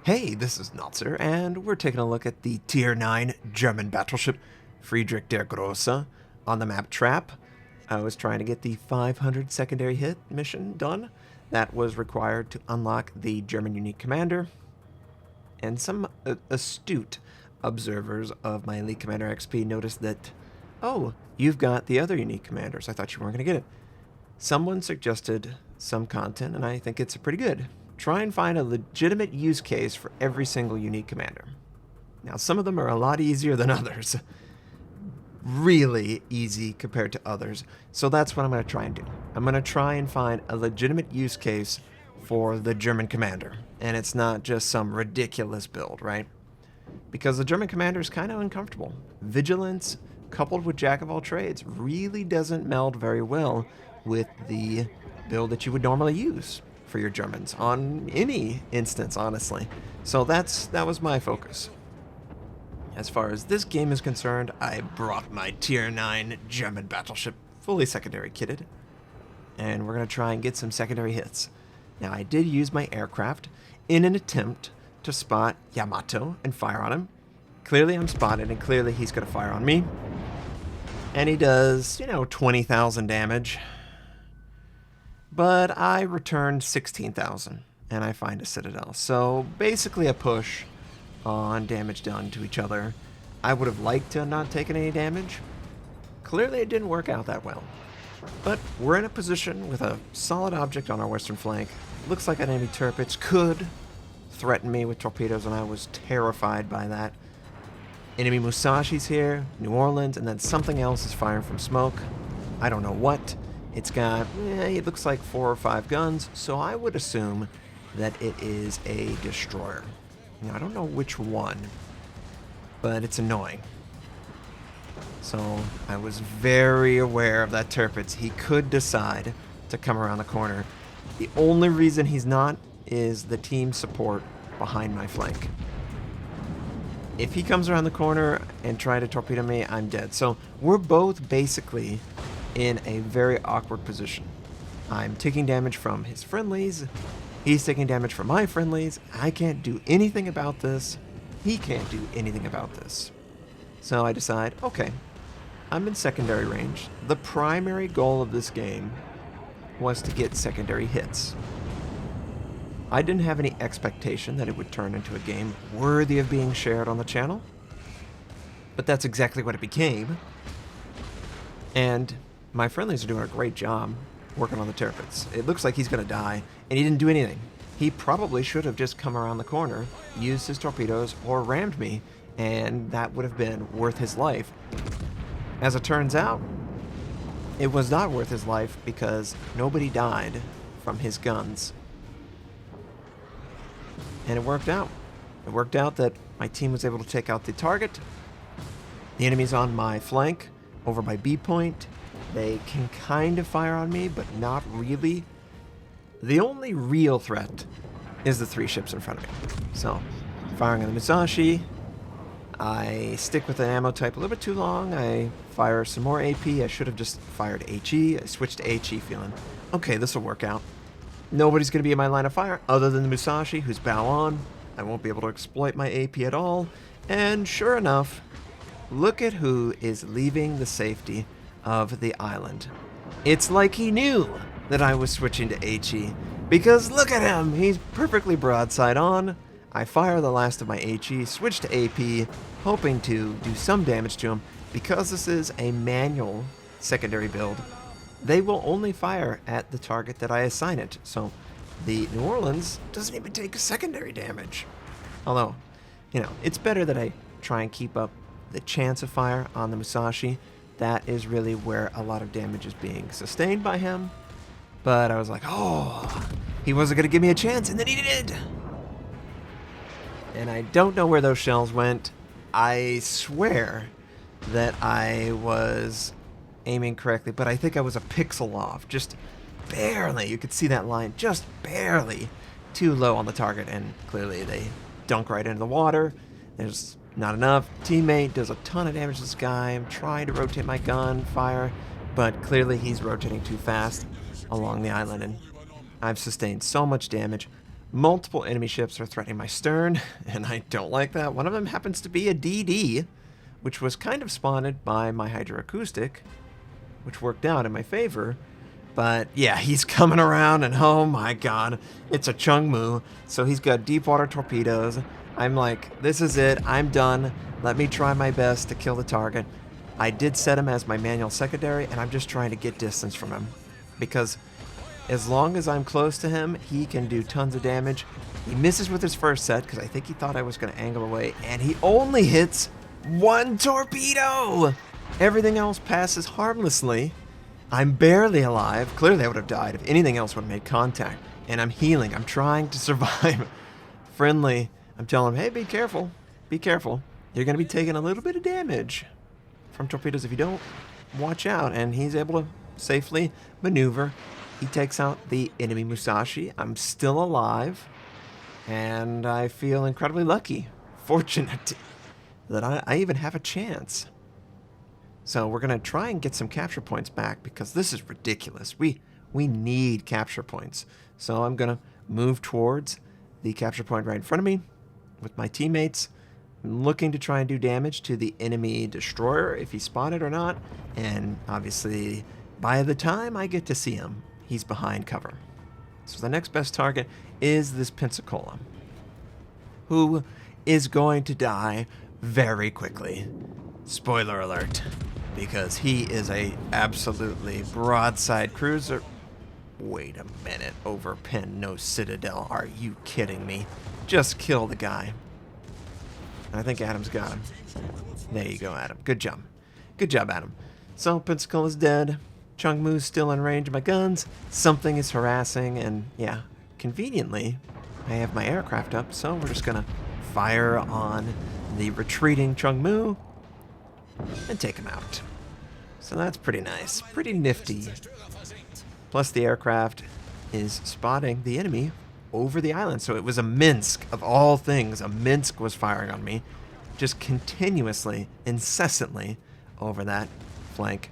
Hey, this is Notser, and we're taking a look at the Tier 9 German battleship Friedrich der Grosse on the map Trap. I was trying to get the 500 secondary hit mission done. That was required to unlock the German unique commander. And some astute observers of my Elite Commander XP noticed that, oh, you've got the other unique commanders. I thought you weren't going to get it. Someone suggested some content, and I think it's pretty good. Try and find a legitimate use case for every single unique commander. Now, some of them are a lot easier than others. Really easy compared to others. So that's what I'm going to try and do. I'm going to try and find a legitimate use case for the German commander. And it's not just some ridiculous build, right? Because the German commander is kind of uncomfortable. Vigilance coupled with Jack of all trades really doesn't meld very well with the build that you would normally use for your Germans on any instance, honestly. So that was my focus. As far as this game is concerned, I brought my Tier 9 German battleship fully secondary kitted, and we're going to try and get some secondary hits. Now, I did use my aircraft in an attempt to spot Yamato and fire on him. Clearly I'm spotted, and clearly he's going to fire on me. And he does, 20,000 damage. But I returned 16,000, and I find a citadel. So basically a push on damage done to each other. I would have liked to have not taken any damage. Clearly it didn't work out that well. But we're in a position with a solid object on our western flank. Looks like an enemy Tirpitz could threaten me with torpedoes, and I was terrified by that. Enemy Musashi's here, New Orleans, and then something else is firing from smoke. I don't know what. It's got, it looks like 4 or 5 guns, so I would assume that it is a destroyer. Now, I don't know which one, but it's annoying. So I was very aware of that Tirpitz. He could decide to come around the corner. The only reason he's not is the team support behind my flank. If he comes around the corner and try to torpedo me, I'm dead. So we're both basically in a very awkward position. I'm taking damage from his friendlies. He's taking damage from my friendlies. I can't do anything about this. He can't do anything about this. So I decide, okay, I'm in secondary range. The primary goal of this game was to get secondary hits. I didn't have any expectation that it would turn into a game worthy of being shared on the channel, but that's exactly what it became. And my friendlies are doing a great job working on the Tirpitz. It looks like he's going to die, and he didn't do anything. He probably should have just come around the corner, used his torpedoes, or rammed me, and that would have been worth his life. As it turns out, it was not worth his life because nobody died from his guns. And it worked out. It worked out that my team was able to take out the target. The enemy's on my flank, over by B point. They can kind of fire on me, but not really. The only real threat is the 3 ships in front of me. So, firing on the Musashi. I stick with an ammo type a little bit too long. I fire some more AP. I should have just fired HE. I switched to HE feeling, okay, this will work out. Nobody's going to be in my line of fire other than the Musashi, who's bow on. I won't be able to exploit my AP at all. And sure enough, look at who is leaving the safety of the island. It's like he knew that I was switching to HE, because look at him, he's perfectly broadside on. I fire the last of my HE, switch to AP, hoping to do some damage to him. Because this is a manual secondary build, they will only fire at the target that I assign it. So the New Orleans doesn't even take secondary damage. Although, it's better that I try and keep up the chance of fire on the Musashi. That is really where a lot of damage is being sustained by him. But I was like, oh, he wasn't going to give me a chance, and then he did. And I don't know where those shells went. I swear that I was aiming correctly, but I think I was a pixel off. Just barely. You could see that line just barely too low on the target, and clearly they dunk right into the water. There's not enough. Teammate does a ton of damage to this guy. I'm trying to rotate my gun, fire, but clearly he's rotating too fast along the island, and I've sustained so much damage. Multiple enemy ships are threatening my stern, and I don't like that. One of them happens to be a DD, which was kind of spawned by my hydroacoustic, which worked out in my favor. But yeah, he's coming around, and oh my god, it's a Chungmu, so he's got deep water torpedoes. I'm like, this is it, I'm done. Let me try my best to kill the target. I did set him as my manual secondary, and I'm just trying to get distance from him, because as long as I'm close to him, he can do tons of damage. He misses with his first set, because I think he thought I was going to angle away, and he only hits one torpedo! Everything else passes harmlessly. I'm barely alive. Clearly I would have died if anything else would have made contact. And I'm healing. I'm trying to survive. Friendly. I'm telling him, hey, be careful. Be careful. You're going to be taking a little bit of damage from torpedoes if you don't watch out. And he's able to safely maneuver. He takes out the enemy Musashi. I'm still alive. And I feel incredibly lucky. Fortunate that I even have a chance. So we're going to try and get some capture points back, because this is ridiculous. We need capture points. So I'm going to move towards the capture point right in front of me with my teammates. I'm looking to try and do damage to the enemy destroyer, if he's spotted or not. And obviously, by the time I get to see him, he's behind cover. So the next best target is this Pensacola, who is going to die very quickly. Spoiler alert, because he is a absolutely broadside cruiser. Wait a minute, overpen, no citadel. Are you kidding me? Just kill the guy. I think Adam's got him. There you go, Adam. Good job. Good job, Adam. So Pensacola's dead. Chungmu's still in range of my guns. Something is harassing, and yeah, conveniently, I have my aircraft up, so we're just gonna fire on the retreating Chungmu and take him out. So that's pretty nice. Pretty nifty. Plus the aircraft is spotting the enemy over the island. So it was a Minsk, of all things. A Minsk was firing on me just continuously, incessantly over that flank.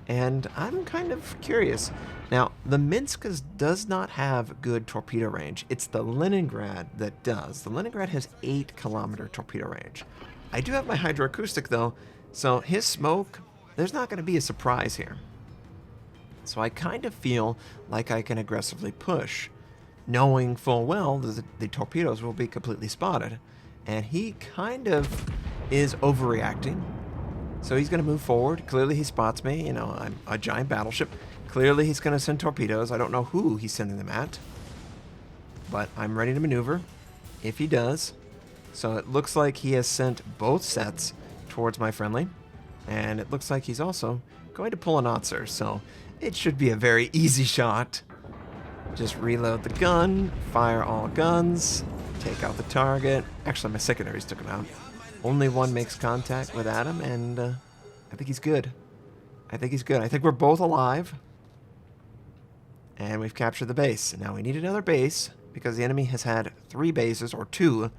And I'm kind of curious. Now, the Minsk does not have good torpedo range. It's the Leningrad that does. The Leningrad has 8-kilometer torpedo range. I do have my hydroacoustic, though, so his smoke, there's not going to be a surprise here. So I kind of feel like I can aggressively push, knowing full well that the torpedoes will be completely spotted. And he kind of is overreacting. So he's going to move forward. Clearly he spots me. You know, I'm a giant battleship. Clearly he's going to send torpedoes. I don't know who he's sending them at. But I'm ready to maneuver if he does. So it looks like he has sent both sets towards my friendly. And it looks like he's also going to pull a Notser. So it should be a very easy shot. Just reload the gun, fire all guns, take out the target. Actually, my secondaries took him out. Only one makes contact with Adam, and I think he's good. I think he's good. I think we're both alive. And we've captured the base. Now we need another base, because the enemy has had 3 bases, or 2,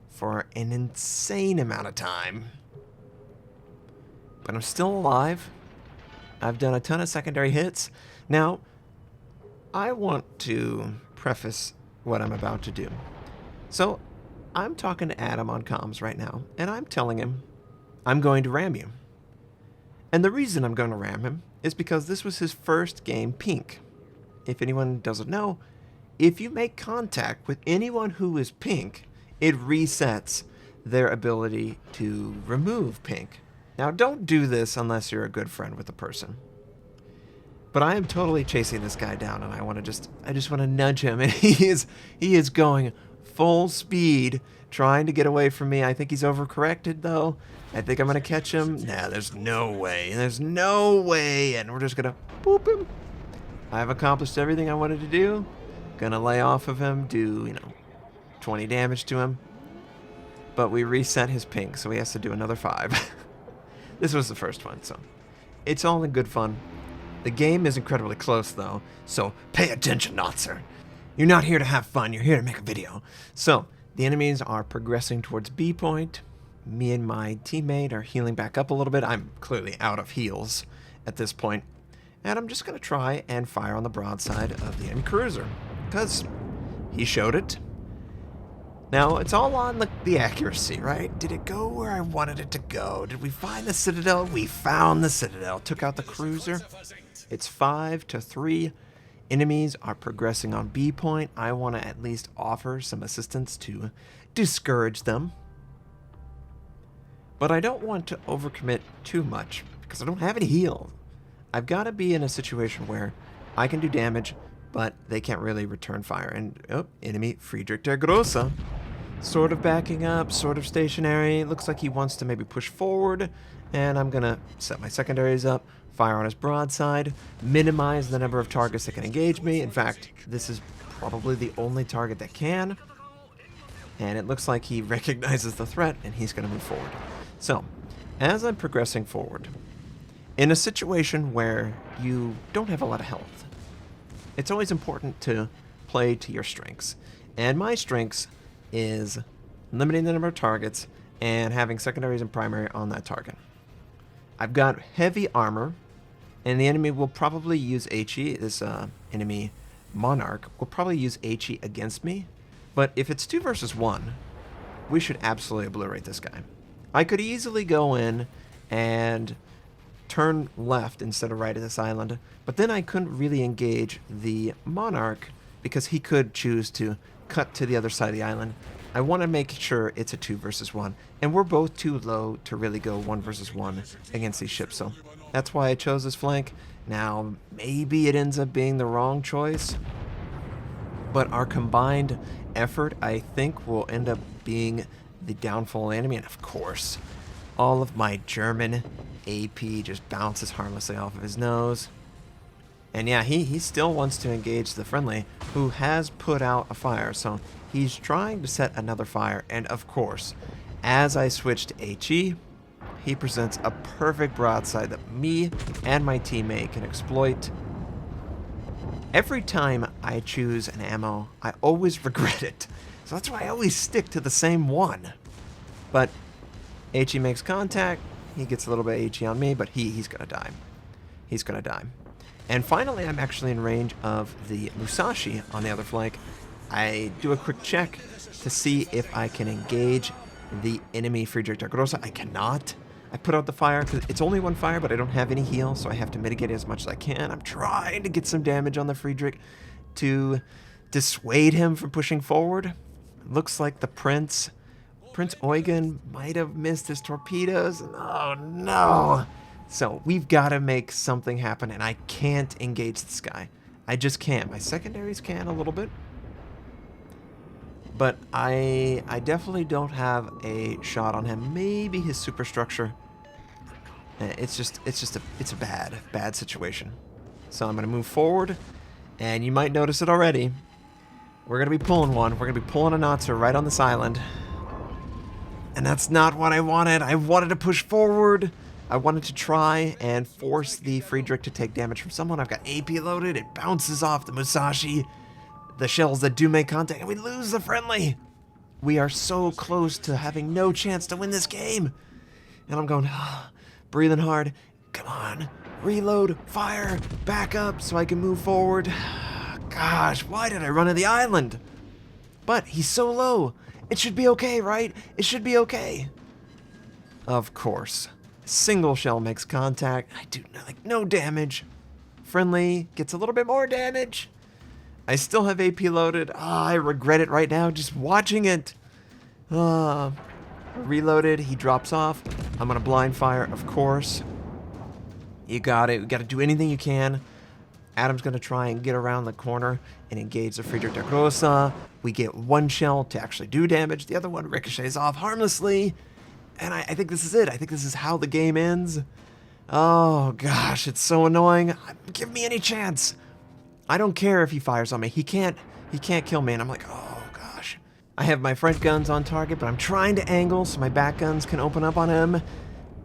for an insane amount of time. But I'm still alive. I've done a ton of secondary hits. Now, I want to preface what I'm about to do. So, I'm talking to Adam on comms right now, and I'm telling him I'm going to ram you. And the reason I'm going to ram him is because this was his first game pink. If anyone doesn't know, if you make contact with anyone who is pink, it resets their ability to remove pink. Now, don't do this unless you're a good friend with the person. But I am totally chasing this guy down, and I just want to nudge him, and he is going full speed, trying to get away from me. I think he's overcorrected, though. I think I'm going to catch him. Nah, there's no way. There's no way, and we're just going to boop him. I've accomplished everything I wanted to do. Gonna lay off of him, do, 20 damage to him. But we reset his ping, so he has to do another 5. This was the first one, so it's all in good fun. The game is incredibly close, though, so pay attention, Notser. You're not here to have fun, you're here to make a video. So, the enemies are progressing towards B point. Me and my teammate are healing back up a little bit. I'm clearly out of heals at this point. And I'm just going to try and fire on the broadside of the enemy cruiser. Because, He showed it. Now, it's all on the accuracy, right? Did it go where I wanted it to go? Did we find the Citadel? We found the Citadel. Took out the cruiser. It's 5-3. Enemies are progressing on B point. I want to at least offer some assistance to discourage them. But I don't want to overcommit too much because I don't have any heals. I've got to be in a situation where I can do damage, but they can't really return fire. And, oh, enemy Friedrich der Grosse. Sort of backing up, sort of stationary. Looks like he wants to maybe push forward. And I'm going to set my secondaries up, fire on his broadside, minimize the number of targets that can engage me. In fact, this is probably the only target that can. And it looks like he recognizes the threat, and he's going to move forward. So, as I'm progressing forward, in a situation where you don't have a lot of health, it's always important to play to your strengths. And my strengths is limiting the number of targets and having secondaries and primary on that target. I've got heavy armor, and the enemy will probably use HE. This enemy Monarch will probably use HE against me. But if it's 2 versus 1, we should absolutely obliterate this guy. I could easily go in and turn left instead of right at this island, but then I couldn't really engage the Monarch because he could choose to cut to the other side of the island. I want to make sure it's a 2 versus 1, and we're both too low to really go 1 versus 1 against these ships, so that's why I chose this flank. Now, maybe it ends up being the wrong choice, but our combined effort, I think, will end up being the downfall of the enemy, and of course, all of my German AP just bounces harmlessly off of his nose. And yeah, he still wants to engage the friendly, who has put out a fire, so he's trying to set another fire. And of course, as I switch to HE, he presents a perfect broadside that me and my teammate can exploit. Every time I choose an ammo, I always regret it. So that's why I always stick to the same one. But HE makes contact, he gets a little bit of HE on me, but he's gonna die. He's gonna die. And finally, I'm actually in range of the Musashi on the other flank. I do a quick check to see if I can engage the enemy Friedrich der Grosse. I cannot. I put out the fire because it's only one fire, but I don't have any heal, so I have to mitigate it as much as I can. I'm trying to get some damage on the Friedrich to dissuade him from pushing forward. Looks like the Prince Eugen might have missed his torpedoes. Oh no! So we've got to make something happen, and I can't engage this guy. I just can't. My secondaries can a little bit, but I definitely don't have a shot on him. Maybe his superstructure. It's a bad situation. So I'm gonna move forward, and you might notice it already. We're gonna be pulling one. We're gonna be pulling a Notser right on this island, and that's not what I wanted. I wanted to push forward. I wanted to try and force the Friedrich to take damage from someone. I've got AP loaded. It bounces off the Musashi, the shells that do make contact, and we lose the friendly. We are so close to having no chance to win this game. And I'm going, breathing hard. Come on, reload, fire, back up so I can move forward. Gosh, why did I run to the island? But he's so low. It should be okay, right? It should be okay. Of course. Single shell makes contact. I do no damage. Friendly gets a little bit more damage. I still have AP loaded. I regret it right now just watching it. Reloaded. He drops off. I'm gonna blind fire, of course. You got it. You got to do anything you can. Adam's gonna try and get around the corner and engage the Friedrich der Grosse. We get one shell to actually do damage. The other one ricochets off harmlessly. And I think this is it. I think this is how the game ends. Oh, gosh, it's so annoying. Give me any chance. I don't care if he fires on me. He can't kill me. And I'm like, oh, gosh. I have my front guns on target, but I'm trying to angle so my back guns can open up on him.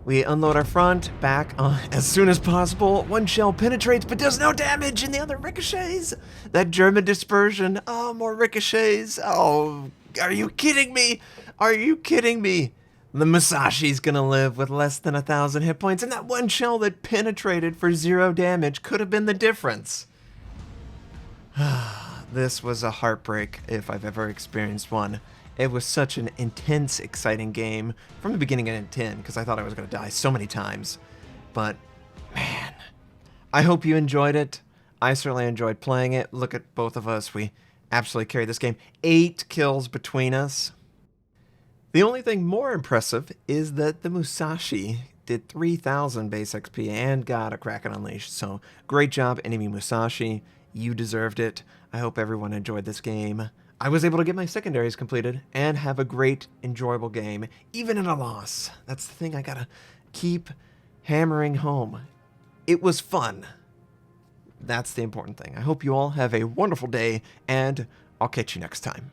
We unload our front, back as soon as possible. One shell penetrates, but does no damage, and the other ricochets. That German dispersion. Oh, more ricochets. Oh, are you kidding me? Are you kidding me? The Musashi's gonna live with less than 1,000 hit points, and that one shell that penetrated for 0 damage could have been the difference. this was a heartbreak if I've ever experienced one. It was such an intense, exciting game from the beginning at 10 because I thought I was going to die so many times. But, man, I hope you enjoyed it. I certainly enjoyed playing it. Look at both of us. We absolutely carried this game. 8 kills between us. The only thing more impressive is that the Musashi did 3,000 base XP and got a Kraken Unleashed. So, great job, enemy Musashi. You deserved it. I hope everyone enjoyed this game. I was able to get my secondaries completed and have a great, enjoyable game, even in a loss. That's the thing I gotta keep hammering home. It was fun. That's the important thing. I hope you all have a wonderful day, and I'll catch you next time.